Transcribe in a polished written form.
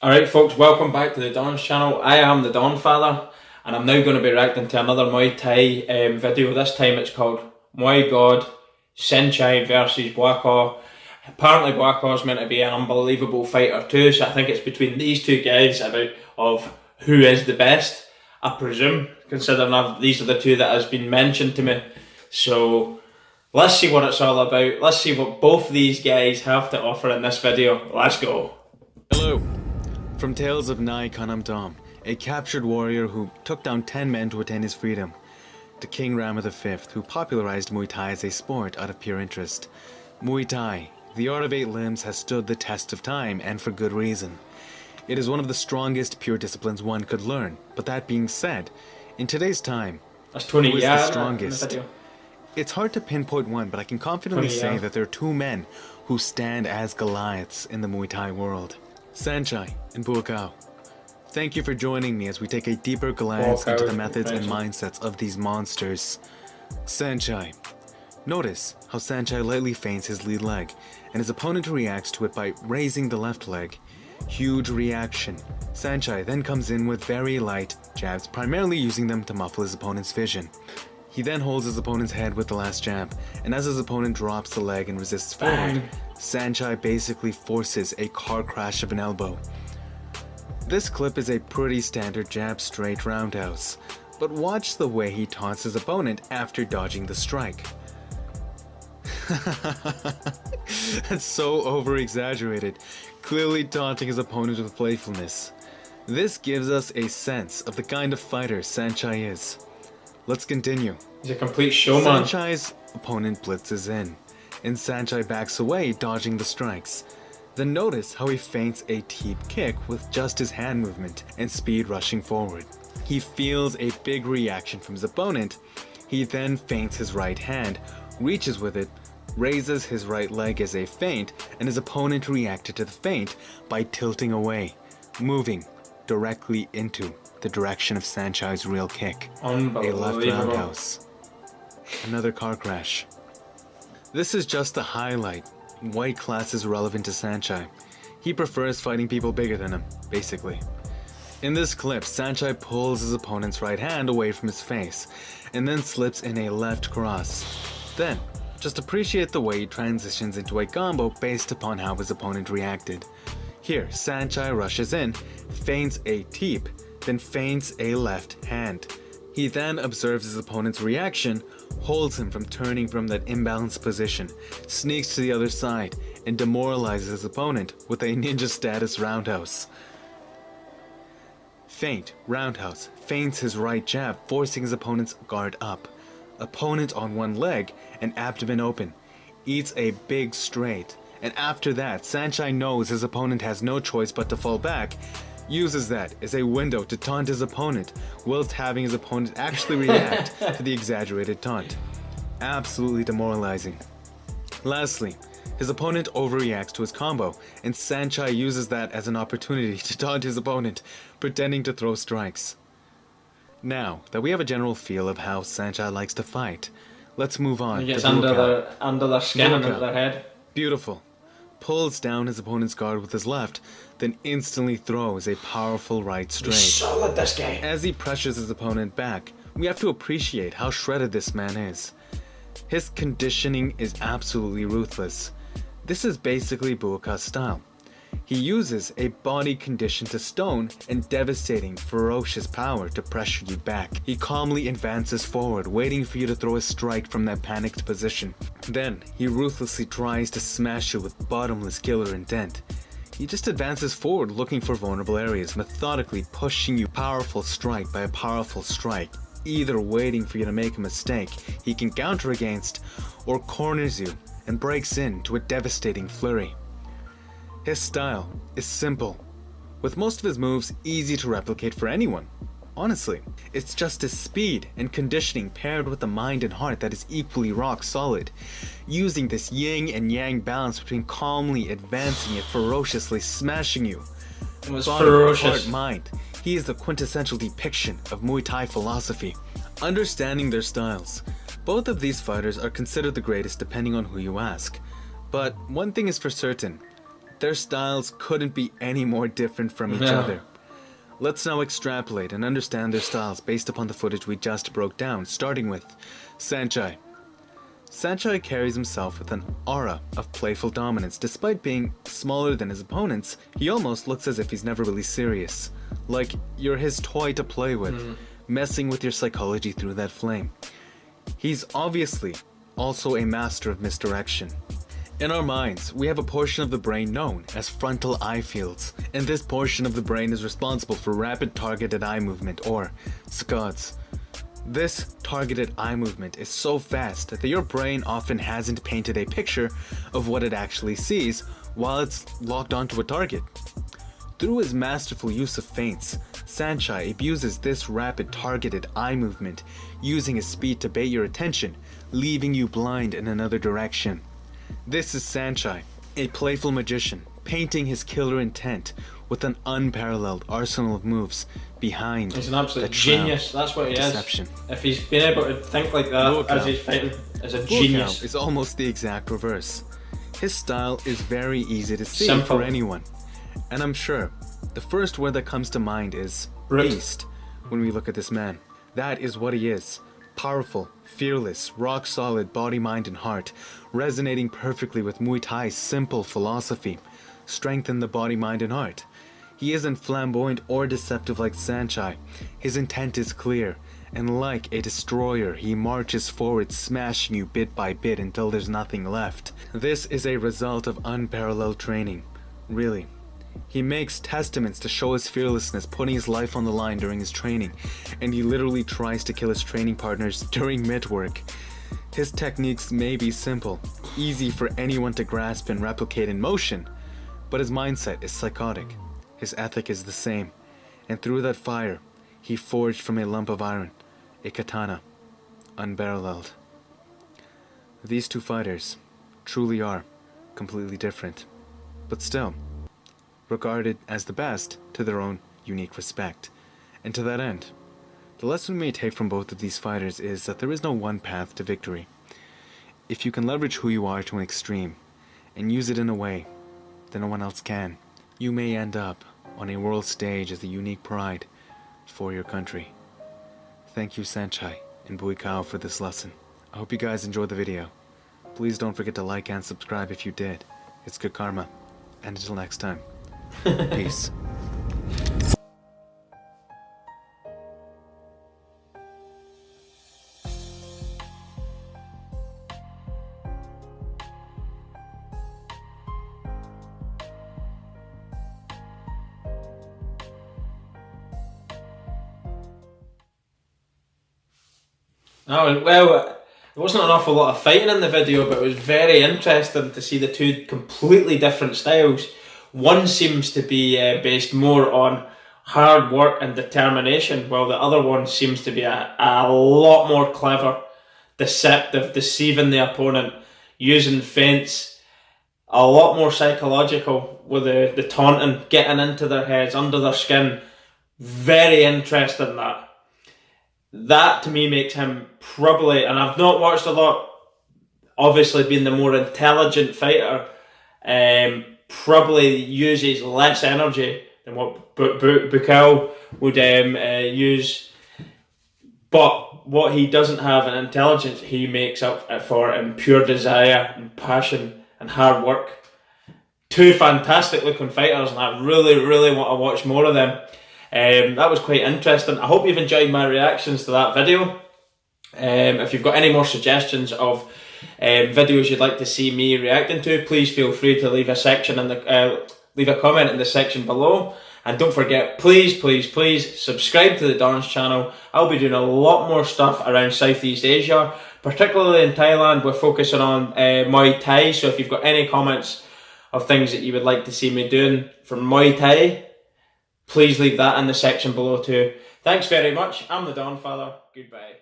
Alright folks, welcome back to the Don's channel. I am the Donfather and I'm now going to be reacting to another Muay Thai video. This time it's called Muay God Saechai versus Buakaw. Apparently Buakaw is meant to be an unbelievable fighter too, so I think it's between these two guys of who is the best, I presume, considering these are the two that has been mentioned to me. So let's see what it's all about. Let's see what both these guys have to offer in this video. Let's go. Hello. From Tales of Nai Kanam Dom, a captured warrior who took down 10 men to attain his freedom, to King Rama V, who popularized Muay Thai as a sport out of pure interest. Muay Thai, the art of 8 limbs, has stood the test of time, and for good reason. It is one of the strongest pure disciplines one could learn, but that being said, in today's time, That's 20 who is the strongest? video. It's hard to pinpoint one, but I can confidently say that there are 2 men who stand as Goliaths in the Muay Thai world. Saechai and Buakaw. Thank you for joining me as we take a deeper glance into the methods and mindsets of these monsters. Saechai. Notice how Saechai lightly feints his lead leg, and his opponent reacts to it by raising the left leg. Huge reaction. Saechai then comes in with very light jabs, primarily using them to muffle his opponent's vision. He then holds his opponent's head with the last jab, and as his opponent drops the leg and resists forward, Saechai basically forces a car crash of an elbow. This clip is a pretty standard jab straight roundhouse, but watch the way he taunts his opponent after dodging the strike. That's so over-exaggerated, clearly taunting his opponent with playfulness. This gives us a sense of the kind of fighter Saechai is. Let's continue. He's a complete showman. Saechai's opponent blitzes in, and Saechai backs away, dodging the strikes. Then notice how he feints a teep kick with just his hand movement and speed rushing forward. He feels a big reaction from his opponent. He then feints his right hand, reaches with it, raises his right leg as a feint, and his opponent reacted to the feint by tilting away, moving directly into the direction of Saechai's real kick. A left roundhouse. Another car crash. This is just the highlight. White class is relevant to Saechai. He prefers fighting people bigger than him, basically. In this clip, Saechai pulls his opponent's right hand away from his face, and then slips in a left cross. Then, just appreciate the way he transitions into a combo based upon how his opponent reacted. Here, Saechai rushes in, feints a teep, then feints a left hand. He then observes his opponent's reaction, holds him from turning from that imbalanced position, sneaks to the other side, and demoralizes his opponent with a ninja status roundhouse. Feint, roundhouse, feints his right jab, forcing his opponent's guard up. Opponent on one leg and abdomen open, eats a big straight, and after that, Saechai knows his opponent has no choice but to fall back, uses that as a window to taunt his opponent, whilst having his opponent actually react to the exaggerated taunt. Absolutely demoralizing. Lastly, his opponent overreacts to his combo, and Saechai uses that as an opportunity to taunt his opponent, pretending to throw strikes. Now that we have a general feel of how Saechai likes to fight, let's move on. He gets to under their skin and under their head. Beautiful. Pulls down his opponent's guard with his left, then instantly throws a powerful right straight. He's solid, this guy. As he pressures his opponent back, we have to appreciate how shredded this man is. His conditioning is absolutely ruthless. This is basically Buakaw's style. He uses a body conditioned to stone and devastating, ferocious power to pressure you back. He calmly advances forward, waiting for you to throw a strike from that panicked position. Then, he ruthlessly tries to smash you with bottomless killer intent. He just advances forward looking for vulnerable areas, methodically pushing you powerful strike by a powerful strike, either waiting for you to make a mistake he can counter against, or corners you and breaks into a devastating flurry. His style is simple, with most of his moves easy to replicate for anyone. Honestly, it's just his speed and conditioning paired with the mind and heart that is equally rock solid, using this yin and yang balance between calmly advancing and ferociously smashing you. It was Body, ferocious. heart, mind. He is the quintessential depiction of Muay Thai philosophy. Understanding their styles, both of these fighters are considered the greatest depending on who you ask. But one thing is for certain, Their styles couldn't be any more different from each other. Let's now extrapolate and understand their styles based upon the footage we just broke down, starting with Saechai. Saechai carries himself with an aura of playful dominance. Despite being smaller than his opponents, he almost looks as if he's never really serious. Like you're his toy to play with, messing with your psychology through that flame. He's obviously also a master of misdirection. In our minds, we have a portion of the brain known as frontal eye fields, and this portion of the brain is responsible for rapid targeted eye movement, or SCOTS. This targeted eye movement is so fast that your brain often hasn't painted a picture of what it actually sees while it's locked onto a target. Through his masterful use of feints, Saechai abuses this rapid targeted eye movement, using his speed to bait your attention, leaving you blind in another direction. This is Saechai, a playful magician, painting his killer intent with an unparalleled arsenal of moves behind. He's an absolute genius, that's what he deception. is. If he's been able to think like that Buakaw. as he's fighting, is a genius. Buakaw is almost the exact reverse. His style is very easy to see Simple. for anyone. And I'm sure the first word that comes to mind is Brute. beast when we look at this man. That is what he is. Powerful, fearless, rock solid body, mind and heart, resonating perfectly with Muay Thai's simple philosophy. Strengthen the body, mind and heart. He isn't flamboyant or deceptive like Saechai. His intent is clear, and like a destroyer, he marches forward, smashing you bit by bit until there's nothing left. This is a result of unparalleled training. Really. He makes testaments to show his fearlessness, putting his life on the line during his training, and he literally tries to kill his training partners during mid-work. His techniques may be simple, easy for anyone to grasp and replicate in motion, but his mindset is psychotic. His ethic is the same, and through that fire, he forged from a lump of iron, a katana, unparalleled. These two fighters truly are completely different, but still regarded as the best to their own unique respect. And to that end, the lesson we may take from both of these fighters is that there is no one path to victory. If you can leverage who you are to an extreme and use it in a way that no one else can, you may end up on a world stage as a unique pride for your country. Thank you, Saechai and Buakaw, for this lesson. I hope you guys enjoyed the video. Please don't forget to like and subscribe if you did. It's good karma. And until next time, peace. Oh, well, there wasn't an awful lot of fighting in the video, but it was very interesting to see the two completely different styles. One seems to be based more on hard work and determination, while the other one seems to be a lot more clever, deceptive, deceiving the opponent, using feints, a lot more psychological with the taunting, getting into their heads, under their skin. Very interesting that. That to me makes him probably, and I've not watched a lot, obviously being the more intelligent fighter, probably uses less energy than what Buakaw would use. But what he doesn't have in intelligence, he makes up for in pure desire and passion and hard work. Two fantastic looking fighters, and I really, really want to watch more of them. That was quite interesting. I hope you've enjoyed my reactions to that video. If you've got any more suggestions of videos you'd like to see me reacting to, please feel free to leave a comment in the section below. And don't forget, please subscribe to the Don's channel. I'll be doing a lot more stuff around Southeast Asia, particularly in Thailand. We're focusing on Muay Thai, so if you've got any comments of things that you would like to see me doing from Muay Thai, please leave that in the section below too. Thanks very much. I'm the Donfather. Goodbye.